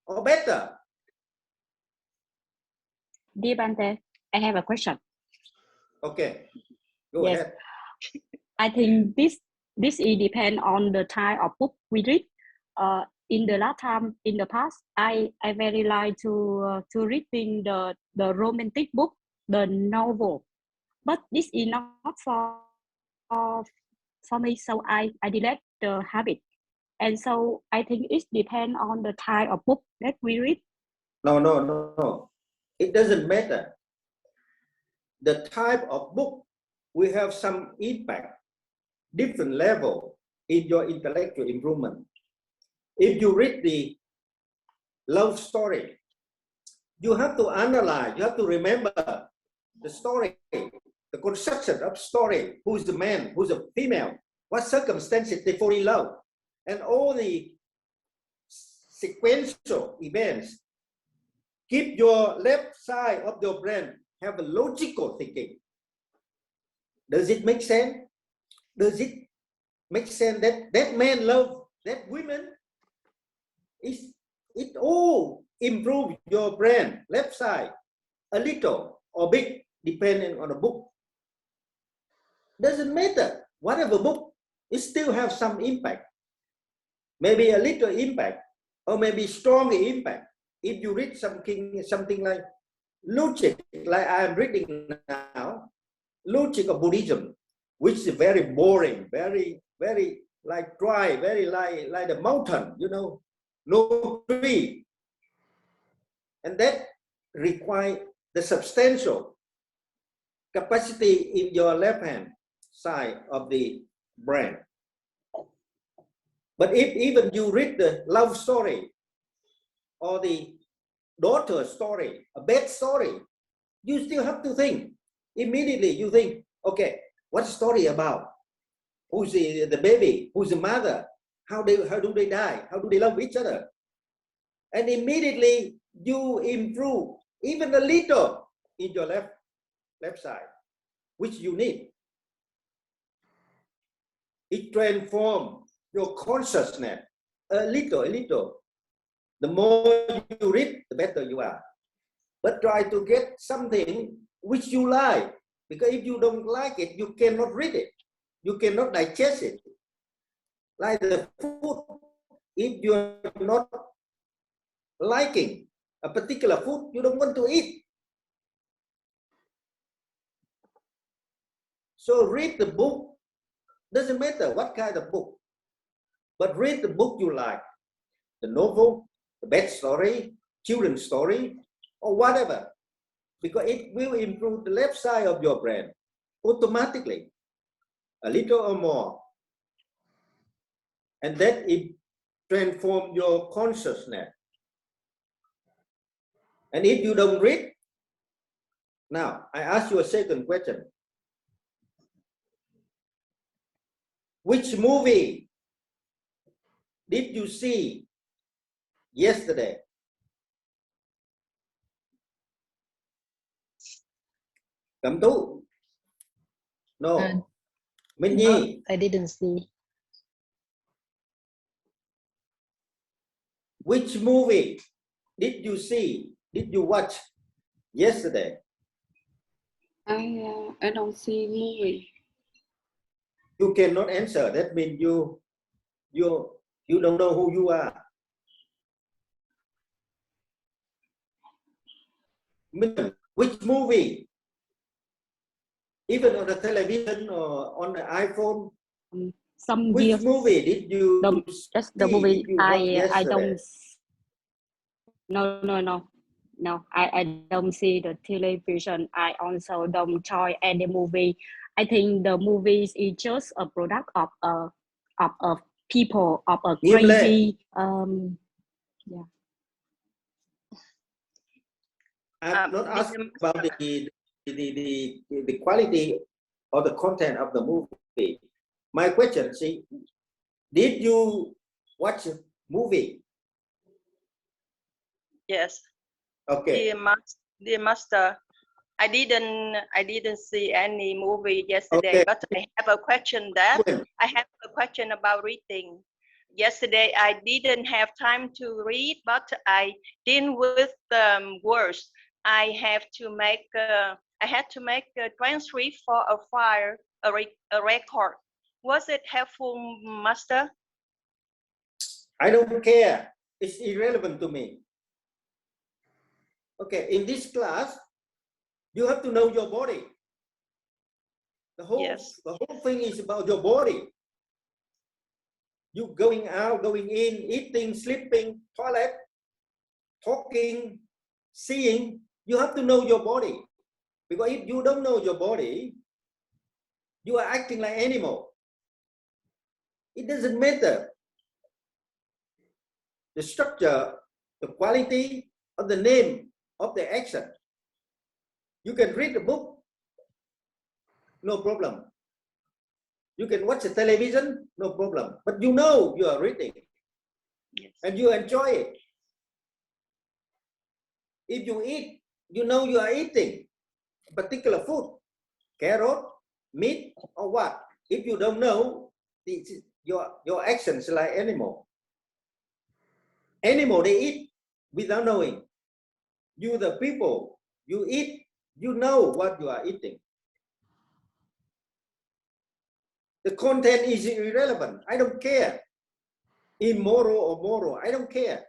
or better? Dear Bante, I have a question. Okay, go ahead. I think this is depend on the type of book we read. In the last time, in the past, I very like to reading the romantic book, the novel, but this is not for me, so I delete the habit, and so I think it depends on the type of book that we read. No. It doesn't matter. The type of book will have some impact, different level in your intellectual improvement. If you read the love story, you have to analyze, you have to remember the story, the construction of story, who's the man, who's the female, what circumstances they fall in love, and all the sequential events. Keep your left side of your brain have a logical thinking. Does it make sense? Does it make sense that that man love that woman? It all improve your brain, left side, a little or big, depending on the book. Doesn't matter. Whatever book, it still have some impact. Maybe a little impact, or maybe strong impact. If you read something like logic, like I am reading now, logic of Buddhism, which is very boring, very like dry, very like the mountain, you know, no tree, and that require the substantial capacity in your left hand side of the brain. But if even you read the love story or the daughter story, a bad story, you still have to think. Immediately you think, okay, what's the story about? Who's the baby? Who's the mother? How do they die? How do they love each other? And immediately you improve even a little in your left side, which you need. It transforms your consciousness a little. The more you read, the better you are. But try to get something which you like, because if you don't like it, you cannot read it. You cannot digest it. Like the food, if you're not liking a particular food, you don't want to eat. So read the book. Doesn't matter what kind of book, but read the book you like. The novel, the bad story, children's story, or whatever, because it will improve the left side of your brain automatically, a little or more, and that it transforms your consciousness. And if you don't read, now I ask you a second question. Which movie did you see yesterday? Cẩm Tú? No. Minh Nhi? I didn't see. Which movie did you see? Did you watch yesterday? I don't see movie. You cannot answer. That means you don't know who you are. Which movie? Even on the television or on the iPhone? Some Which years, movie did you just see? the movie I yesterday? don't no, I don't see the television. I also don't join any movie. I think the movies is just a product of a people, of a crazy yeah. I'm not asking about the quality or the content of the movie. My question, see, did you watch a movie? Yes. Okay. Dear master, I didn't see any movie yesterday, Okay. but I have a question about reading. yesterday I didn't have time to read, but I deal with words. I have to make I had to make a transcript for a file, a record. Was it helpful, Master? I don't care. It's irrelevant to me. Okay, in this class, you have to know your body. The whole thing is about your body. You going out, going in, eating, sleeping, toilet, talking, seeing. You have to know your body. Because if you don't know your body, you are acting like animal. It doesn't matter the structure, the quality, or the name of the action. You can read the book, no problem. You can watch the television, no problem. But you know you are reading, Yes. And you enjoy it. If you eat, you know you are eating a particular food, carrot, meat, or what. If you don't know, your actions like animal. Animal, they eat without knowing. You, the people, you eat, you know what you are eating. The content is irrelevant. I don't care. Immoral or moral, I don't care.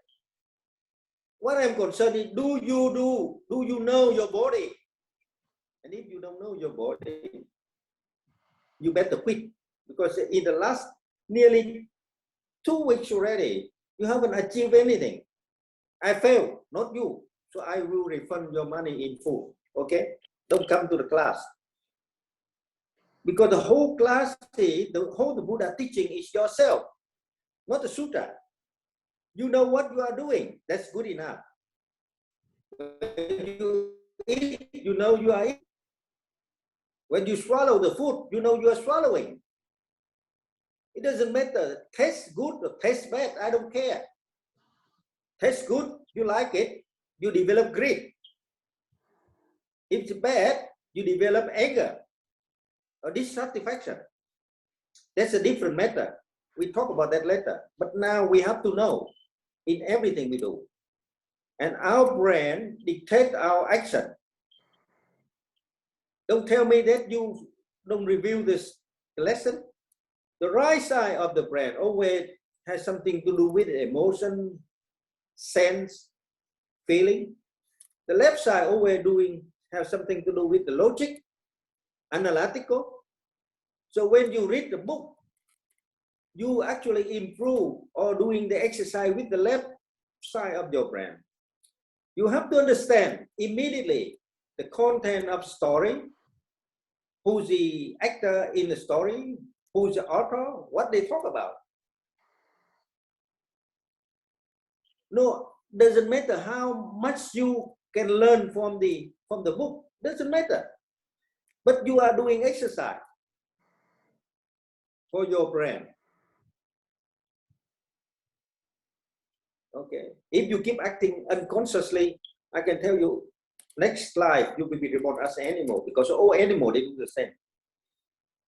What I'm concerned is, do you know your body? And if you don't know your body, you better quit. Because in the last nearly 2 weeks already, you haven't achieved anything. I failed, not you. So I will refund your money in full. Okay? Don't come to the class. Because the whole class, the whole Buddha teaching is yourself, not the sutra. You know what you are doing. That's good enough. When you eat, you know you are eating. When you swallow the food, you know you are swallowing. It doesn't matter. Taste good or taste bad, I don't care. Taste good, you like it, you develop greed. If it's bad, you develop anger or dissatisfaction. That's a different matter. We talk about that later. But now we have to know in everything we do. And our brain dictates our action. Don't tell me that you don't review this lesson. The right side of the brain always has something to do with emotion, sense, feeling. The left side always have something to do with the logic, analytical. So when you read the book, you actually improve or doing the exercise with the left side of your brain. You have to understand immediately the content of story, who's the actor in the story, who's the author, what they talk about. No, doesn't matter how much you can learn from the book, doesn't matter. But you are doing exercise for your brain. Okay, if you keep acting unconsciously, I can tell you, next life you will be reborn as an animal, because all animals they do the same.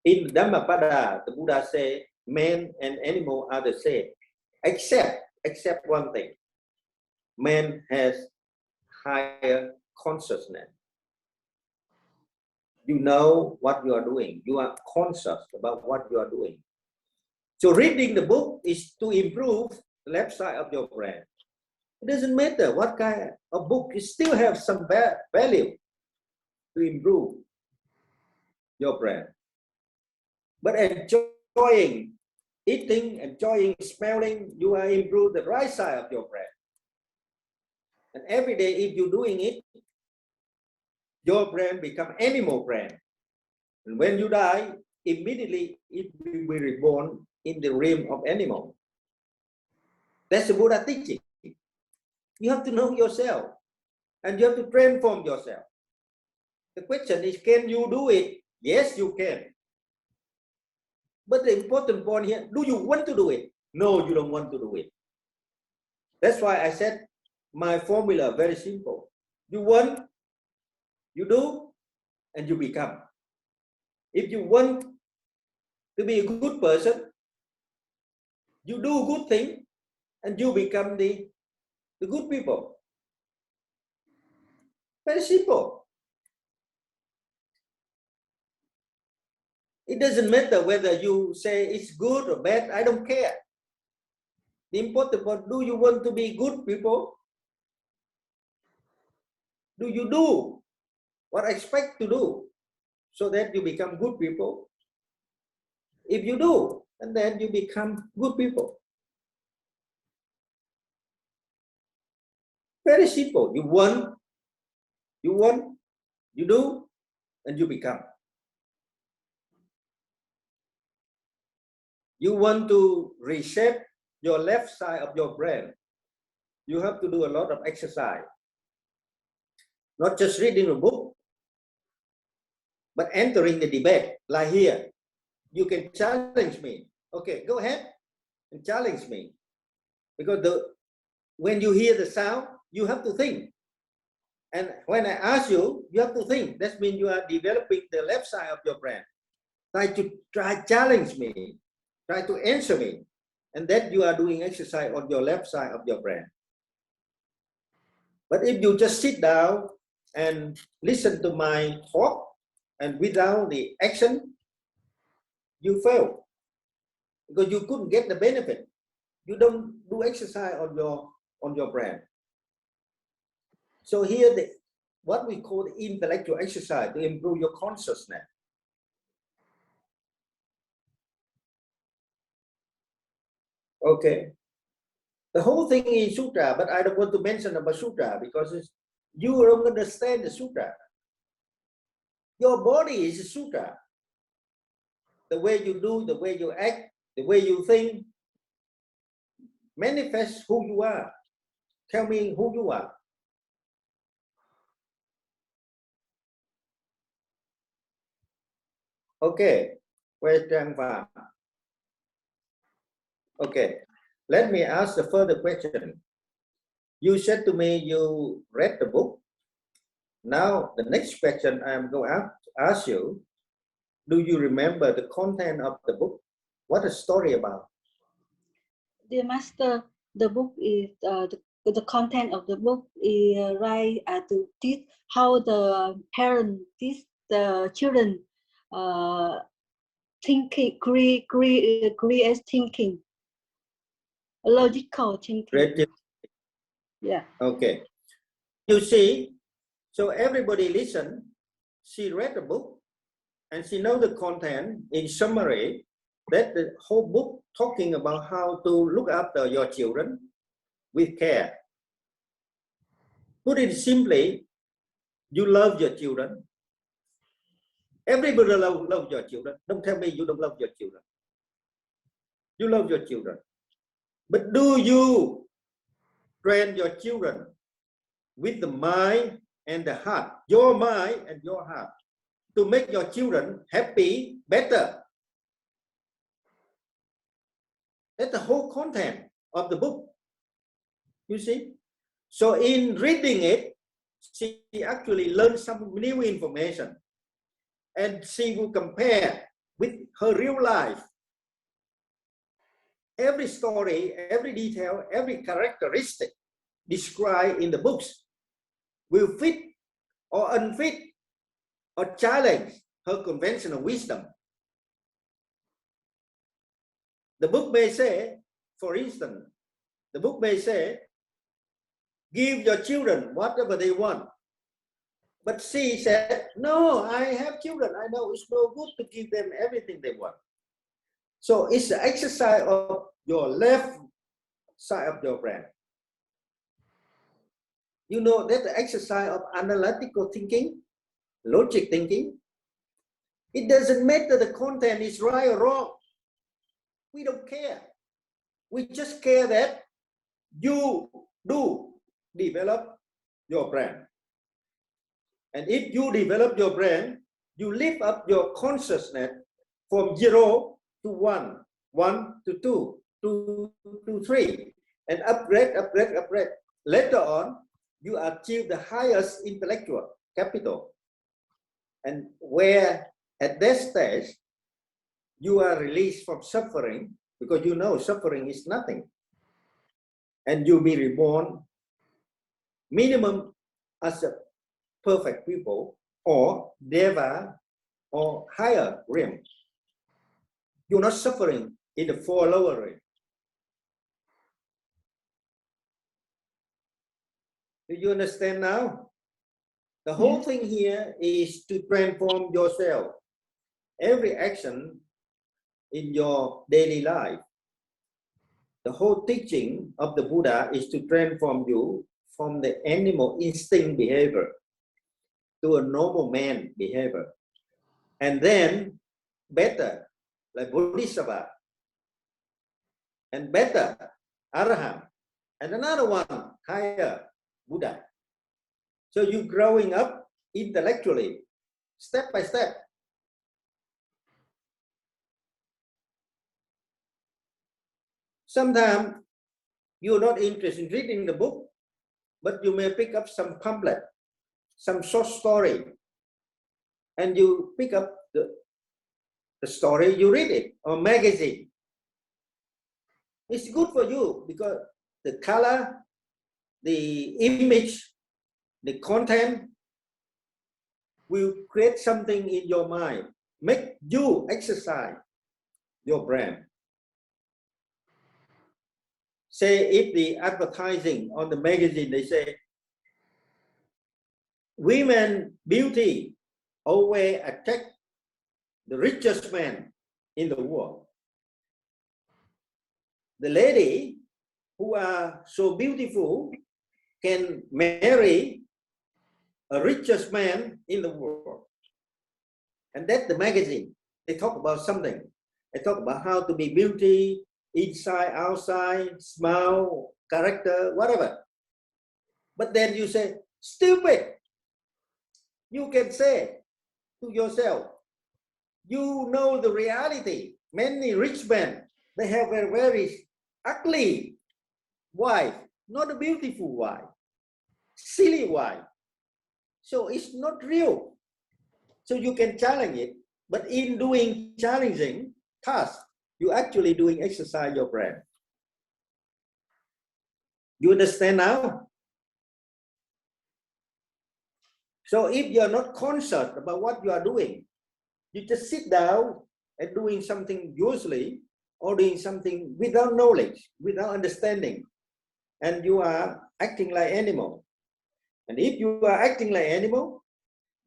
In Dhammapada, the Buddha said, man and animal are the same, except one thing. Man has higher consciousness. You know what you are doing. You are conscious about what you are doing. So reading the book is to improve the left side of your brain. It doesn't matter what kind of book, you still have some value to improve your brain. But enjoying eating, enjoying smelling, you are improve the right side of your brain. And every day, if you're doing it, your brain become animal brain. And when you die, immediately it will be reborn in the realm of animal. That's the Buddha teaching. You have to know yourself, and you have to transform yourself. The question is, can you do it? Yes, you can. But the important point here, do you want to do it? No, you don't want to do it. That's why I said my formula very simple. You want, you do, and you become. If you want to be a good person, You do good thing and you become the good people. Very simple. It doesn't matter whether you say it's good or bad. I don't care. The important part, do you want to be good people? Do you do what I expect to do so that you become good people? If you do, and then you become good people. Very simple. You want, you do, and you become. You want to reshape your left side of your brain. You have to do a lot of exercise. Not just reading a book, but entering the debate. Like here, you can challenge me. Okay, go ahead and challenge me. Because when you hear the sound, you have to think. And when I ask you, you have to think. That means you are developing the left side of your brain. Try challenge me. Try to answer me. And that you are doing exercise on your left side of your brain. But if you just sit down and listen to my talk and without the action, you fail. Because you couldn't get the benefit. You don't do exercise on your brain. So here, what we call the intellectual exercise to improve your consciousness. Okay. The whole thing is sutra, but I don't want to mention about sutra because you don't understand the sutra. Your body is a sutra. The way you do, the way you act, the way you think, manifest who you are. Tell me who you are. Okay, where's Trang Pham? Okay, let me ask a further question. You said to me you read the book. Now, the next question I'm going to ask you, do you remember the content of the book? What is the story about? Dear Master, the book is the content of the book is to teach how the parents teach the children thinking, create thinking, logical thinking. Creative. Yeah. Okay. You see, so everybody listen. She read the book and she knows the content in summary that the whole book talking about how to look after your children with care. Put it simply, you love your children. Everybody love your children. Don't tell me you don't love your children. You love your children. But do you train your children with the mind and the heart, your mind and your heart, to make your children happy, better? That's the whole content of the book. You see? So in reading it, she actually learned some new information. And she will compare with her real life. Every story, every detail, every characteristic described in the books will fit or unfit or challenge her conventional wisdom. The book may say, for instance, the book may say, give your children whatever they want. But she said, no, I have children. I know it's no good to give them everything they want. So it's the exercise of your left side of your brain. You know, that's the exercise of analytical thinking, logic thinking. It doesn't matter the content is right or wrong. We don't care. We just care that you do develop your brain. And if you develop your brain, you lift up your consciousness from 0 to 1, 1 to 2, 2 to 3, and upgrade. Later on, you achieve the highest intellectual capital. And where at that stage, you are released from suffering because you know suffering is nothing. And you'll be reborn minimum as a perfect people or Deva or higher realm. You're not suffering in the four lower realm. Do you understand now? The whole thing here is to transform yourself. Every action in your daily life. The whole teaching of the Buddha is to transform you from the animal instinct behavior to a normal man behavior. And then better, like Bodhisattva. And better, Arahant. And another one, higher, Buddha. So you're growing up intellectually, step by step. Sometimes you're not interested in reading the book, but you may pick up some pamphlet, some short story, and you pick up the story, you read it, or magazine. It's good for you because the color, the image, the content will create something in your mind, make you exercise your brain. Say if the advertising on the magazine, they say, women beauty always attract the richest man in the world. The lady who are so beautiful can marry a richest man in the world. And that's the magazine. They talk about something. They talk about how to be beauty, inside, outside, smile, character, whatever. But then you say, stupid. You can say to yourself, you know the reality. Many rich men, they have a very ugly wife, not a beautiful wife, silly wife. So it's not real. So you can challenge it, but in doing challenging tasks, you're actually doing exercise your brain. You understand now? So if you're not concerned about what you are doing, you just sit down and doing something usually or doing something without knowledge, without understanding, and you are acting like animal. And if you are acting like animal,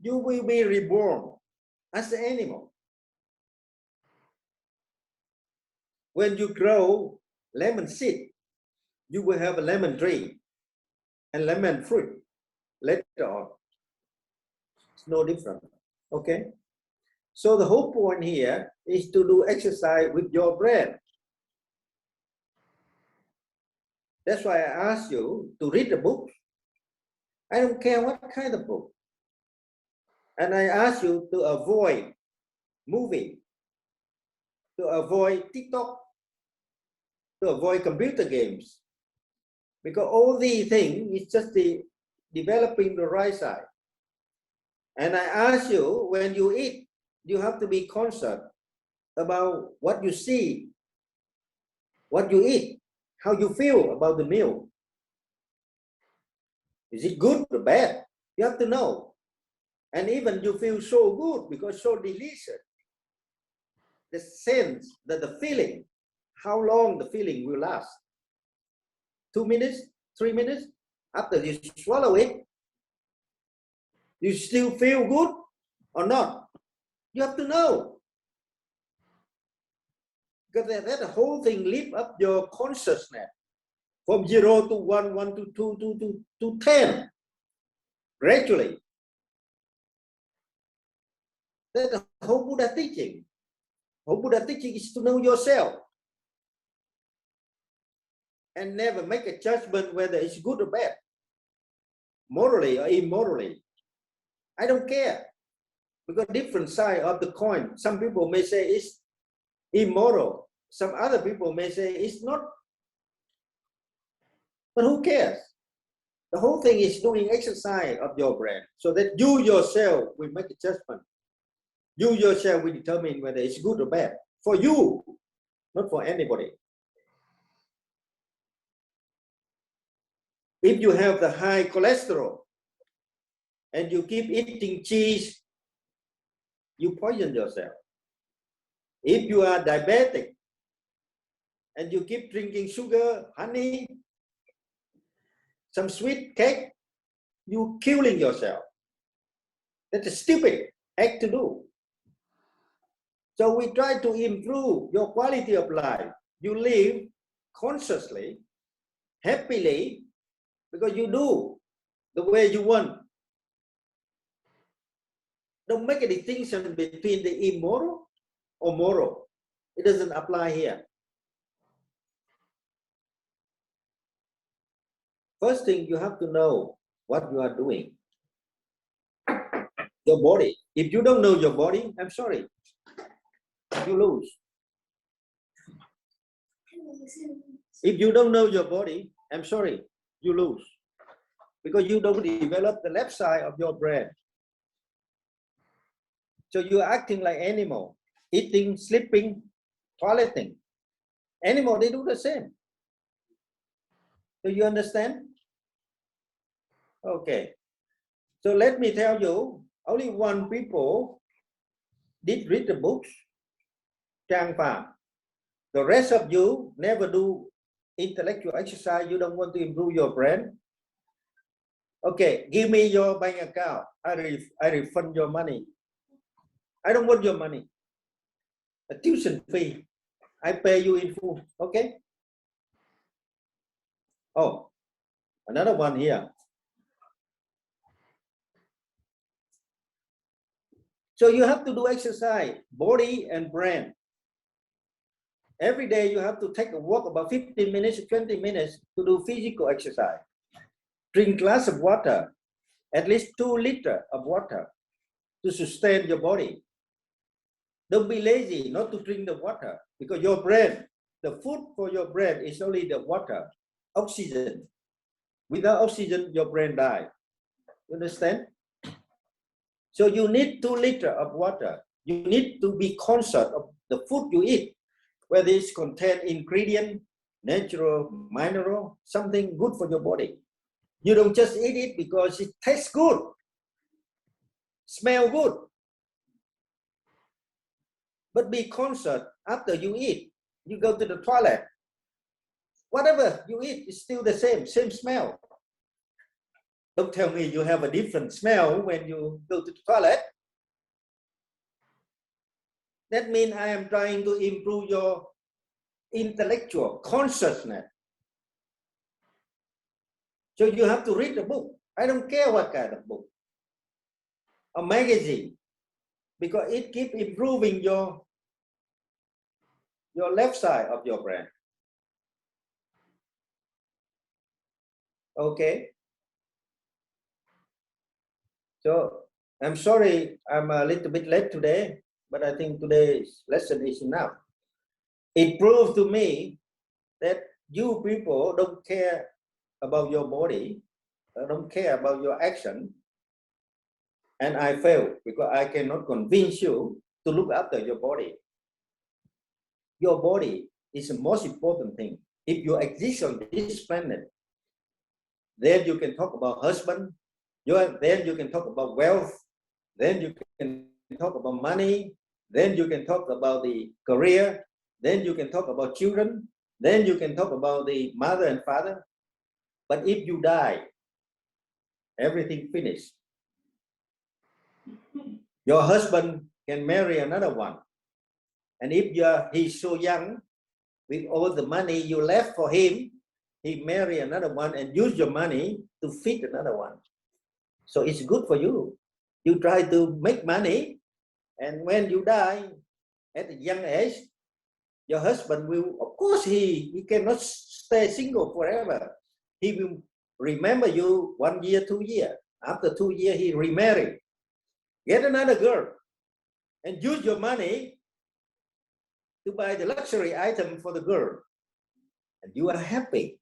you will be reborn as an animal. When you grow lemon seed, you will have a lemon tree and lemon fruit later on. It's no different. Okay? So the whole point here is to do exercise with your brain. That's why I asked you to read the book. I don't care what kind of book. And I ask you to avoid movie, to avoid TikTok, to avoid computer games. Because all these things is just the developing the right side. And I ask you, when you eat, you have to be conscious about what you see, what you eat, how you feel about the meal. Is it good or bad? You have to know. And even you feel so good because so delicious. The sense, that the feeling, how long the feeling will last. 2 minutes, 3 minutes, after you swallow it, you still feel good or not? You have to know. Because that whole thing lift up your consciousness from 0 to 1, 1 to 2, 2 to 10, gradually. That's the whole Buddha teaching. Whole Buddha teaching is to know yourself and never make a judgment whether it's good or bad, morally or immorally. I don't care, because different side of the coin. Some people may say it's immoral. Some other people may say it's not. But who cares? The whole thing is doing exercise of your brain so that you yourself will make a judgment. You yourself will determine whether it's good or bad for you. not for anybody. If you have the high cholesterol and you keep eating cheese, you poison yourself. If you are diabetic and you keep drinking sugar, honey, some sweet cake, you killing yourself. That's a stupid act to do. So we try to improve your quality of life. You live consciously, happily, because you do the way you want. Don't make a distinction between the immoral or moral. It doesn't apply here. First thing, you have to know what you are doing. Your body. If you don't know your body, I'm sorry, you lose. If you don't know your body, I'm sorry, you lose. Because you don't develop the left side of your brain. So you're acting like animal, eating, sleeping, toileting. Animal, they do the same. Do you understand? Okay. So let me tell you, only one people did read the books, Trang Pham. The rest of you never do intellectual exercise. You don't want to improve your brain. Okay, give me your bank account. I refund your money. I don't want your money. A tuition fee. I pay you in full. Okay. Oh, another one here. So you have to do exercise, body and brain. Every day you have to take a walk about 15 minutes, 20 minutes to do physical exercise. Drink glass of water, at least 2 liters of water to sustain your body. Don't be lazy not to drink the water because your brain, the food for your brain is only the water, oxygen. Without oxygen, your brain dies. You understand? So you need 2 liters of water. You need to be conscious of the food you eat, whether it's contain ingredient, natural, mineral, something good for your body. You don't just eat it because it tastes good, smell good. But be conscious after you eat. You go to the toilet. Whatever you eat is still the same smell. Don't tell me you have a different smell when you go to the toilet. That means I am trying to improve your intellectual consciousness. So you have to read the book. I don't care what kind of book. A magazine. Because it keeps improving your left side of your brain. Okay. So I'm sorry I'm a little bit late today, but I think today's lesson is enough. It proves to me that you people don't care about your body, don't care about your action, and I fail because I cannot convince you to look after your body. Your body is the most important thing. If you exist on this planet, then you can talk about husband, then you can talk about wealth, then you can talk about money, then you can talk about the career, then you can talk about children, then you can talk about the mother and father. But if you die, everything finished. Your husband can marry another one. And if he's so young, with all the money you left for him, he marry another one and use your money to feed another one. So it's good for you. You try to make money, and when you die at a young age, your husband will, of course, he cannot stay single forever. He will remember you 1 year, 2 years. After 2 years, he remarry. Get another girl and use your money to buy the luxury item for the girl. And you are happy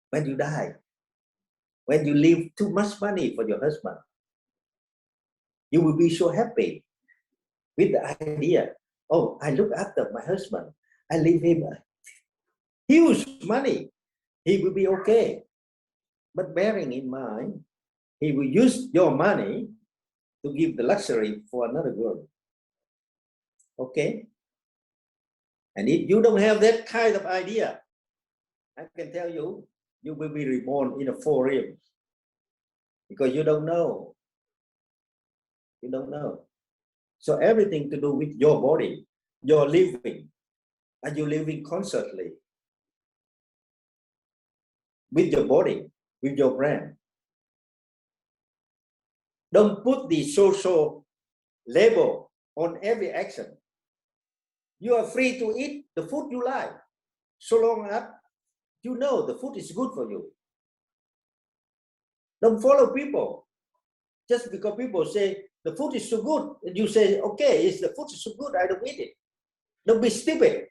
when you die. When you leave too much money for your husband, you will be so happy with the idea, oh, I look after my husband. I leave him huge money. He will be okay. But bearing in mind, he will use your money to give the luxury for another girl. Okay? And if you don't have that kind of idea, I can tell you, you will be reborn in a four realms. Because you don't know. You don't know. So everything to do with your body, your living. Are you living consciously? With your body, with your brain. Don't put the social label on every action. You are free to eat the food you like, so long as you know the food is good for you. Don't follow people. Just because people say the food is so good, and you say, okay, the food is so good, I don't eat it. Don't be stupid.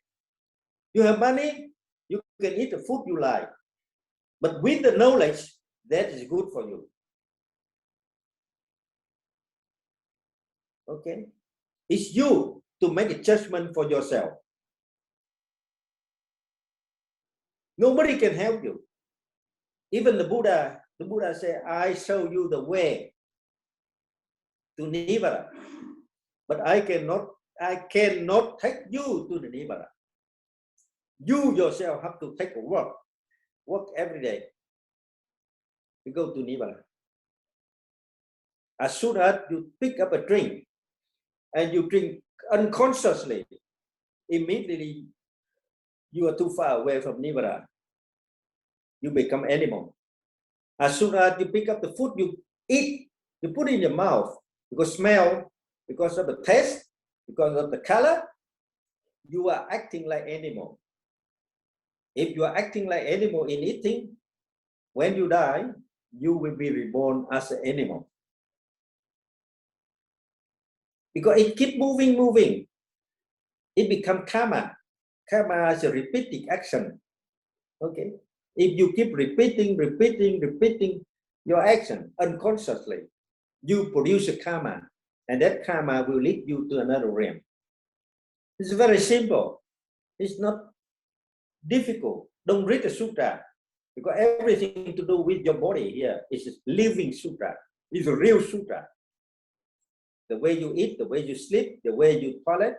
You have money, you can eat the food you like. But with the knowledge, that is good for you. Okay? It's you to make a judgment for yourself. Nobody can help you. Even the Buddha said, I show you the way to Nibbana. But I cannot take you to the Nibbana. You yourself have to take a walk every day to go to Nibbana. As soon as you pick up a drink and you drink unconsciously, immediately you are too far away from Nibbana. You become animal. As soon as you pick up the food you eat, you put it in your mouth, because smell, because of the taste, because of the color, you are acting like animal. If you are acting like animal in eating, when you die, you will be reborn as an animal. Because it keeps moving. It becomes karma. Karma is a repeating action. Okay. If you keep repeating your action unconsciously, you produce a karma, and that karma will lead you to another realm. It's very simple. It's not difficult. Don't read the sutra, because everything to do with your body here is a living sutra. It's a real sutra. The way you eat, the way you sleep, the way you toilet,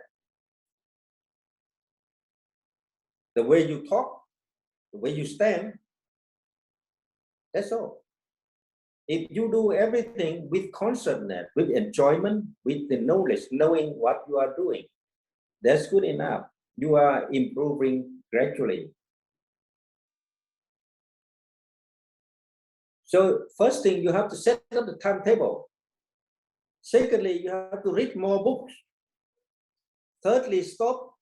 the way you talk, the way you stand. That's all. If you do everything with consciousness, with enjoyment, with the knowledge, knowing what you are doing, that's good enough. You are improving gradually. So first thing, you have to set up the timetable. Secondly, you have to read more books. Thirdly, stop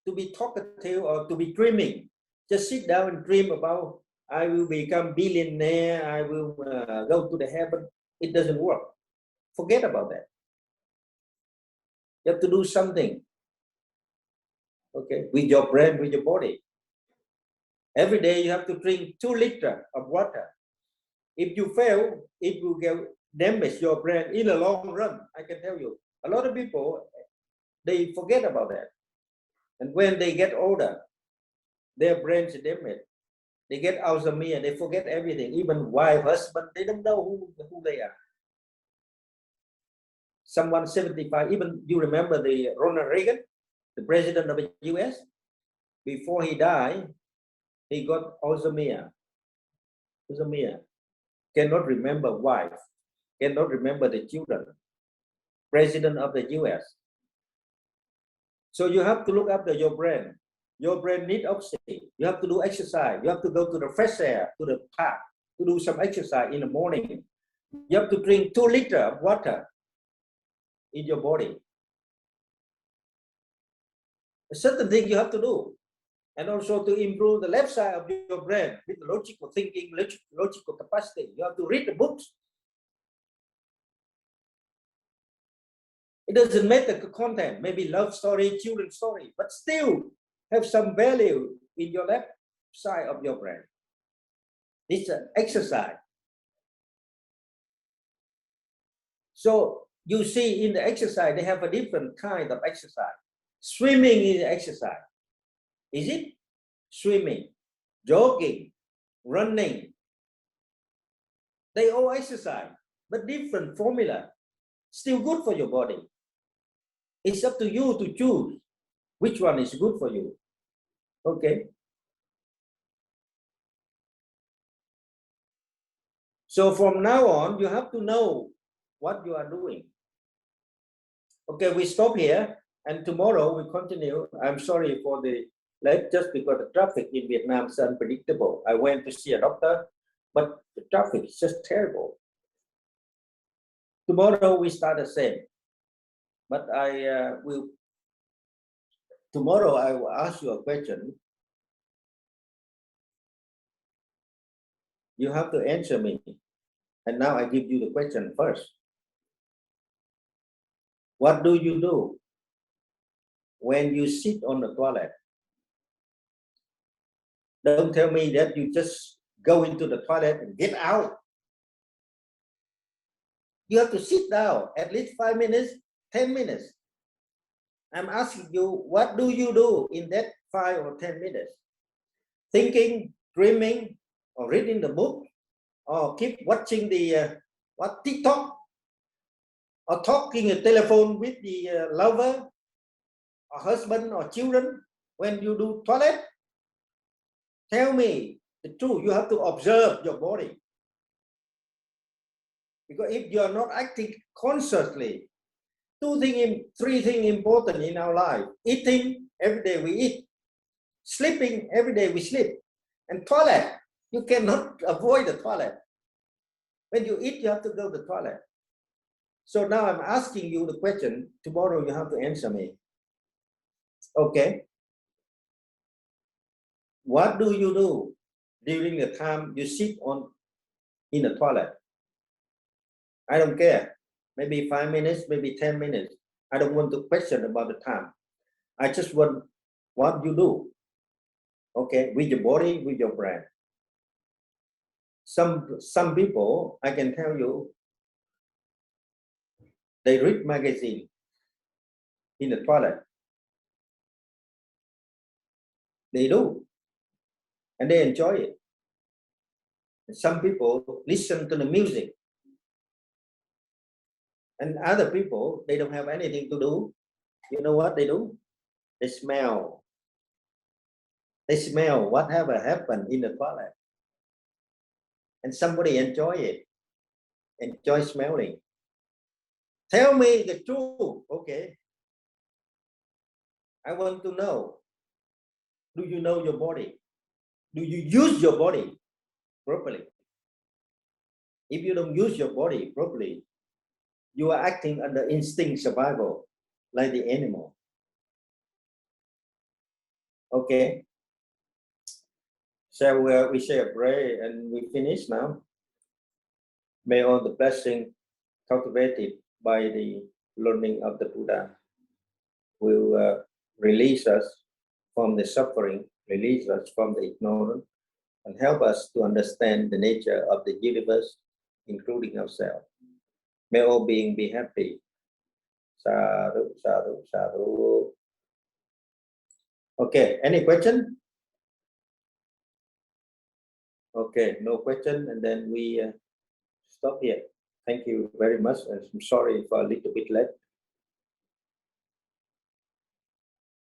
to be talkative or to be dreaming. Just sit down and dream about, I will become billionaire, I will go to the heaven. It doesn't work. Forget about that. You have to do something, okay, with your brain, with your body. Every day you have to drink 2 liters of water. If you fail, it will damage your brain in the long run. I can tell you. A lot of people, they forget about that. And when they get older, their brains are damaged. They get Alzheimer's, they forget everything. Even wife, husband, they don't know who they are. Someone 75, even you remember the Ronald Reagan, the president of the US? Before he died, he got Alzheimer's. Cannot remember wife, cannot remember the children. President of the US. So you have to look after your brain. Your brain needs oxygen. You have to do exercise. You have to go to the fresh air, to the park, to do some exercise in the morning. You have to drink 2 liters of water in your body. A certain thing you have to do. And also to improve the left side of your brain with logical thinking, logical capacity. You have to read the books. It doesn't matter the content, maybe love story, children's story, but still have some value in your left side of your brain. It's an exercise. So you see in the exercise, they have a different kind of exercise. Swimming is exercise. Is it? Swimming, jogging, running. They all exercise, but different formula. Still good for your body. It's up to you to choose which one is good for you. Okay. So from now on, you have to know what you are doing. Okay, we stop here and tomorrow we continue. I'm sorry for the late just because the traffic in Vietnam is unpredictable. I went to see a doctor, but the traffic is just terrible. Tomorrow we start the same, but tomorrow I will ask you a question. You have to answer me. And now I give you the question first. What do you do when you sit on the toilet? Don't tell me that you just go into the toilet and get out. You have to sit down at least 5 minutes, 10 minutes. I'm asking you, what do you do in that 5 or 10 minutes? Thinking, dreaming, or reading the book, or keep watching the TikTok, or talking on the telephone with the lover, or husband, or children when you do toilet? Tell me the truth. You have to observe your body. Because if you are not acting consciously, three things important in our life. Eating, every day we eat. Sleeping, every day we sleep. And toilet, you cannot avoid the toilet. When you eat, you have to go to the toilet. So now I'm asking you the question. Tomorrow you have to answer me. Okay. What do you do during the time you sit in the toilet? I don't care. Maybe 5 minutes, maybe 10 minutes. I don't want to question about the time. I just want what you do. Okay, with your body, with your brain. Some people, I can tell you, they read magazine in the toilet. They do. And they enjoy it. And some people listen to the music. And other people, they don't have anything to do. You know what they do? They smell. They smell whatever happened in the toilet. And somebody enjoy it. Enjoy smelling. Tell me the truth. Okay. I want to know. Do you know your body? Do you use your body properly? If you don't use your body properly, you are acting under instinct survival, like the animal. Okay. So we say a prayer and we finish now. May all the blessing cultivated by the learning of the Buddha will release us from the suffering, release us from the ignorance, and help us to understand the nature of the universe, including ourselves. May all beings be happy. Sadhu, sadhu, sadhu. Okay, any question? Okay, no question, and then we stop here. Thank you very much. I'm sorry for a little bit late.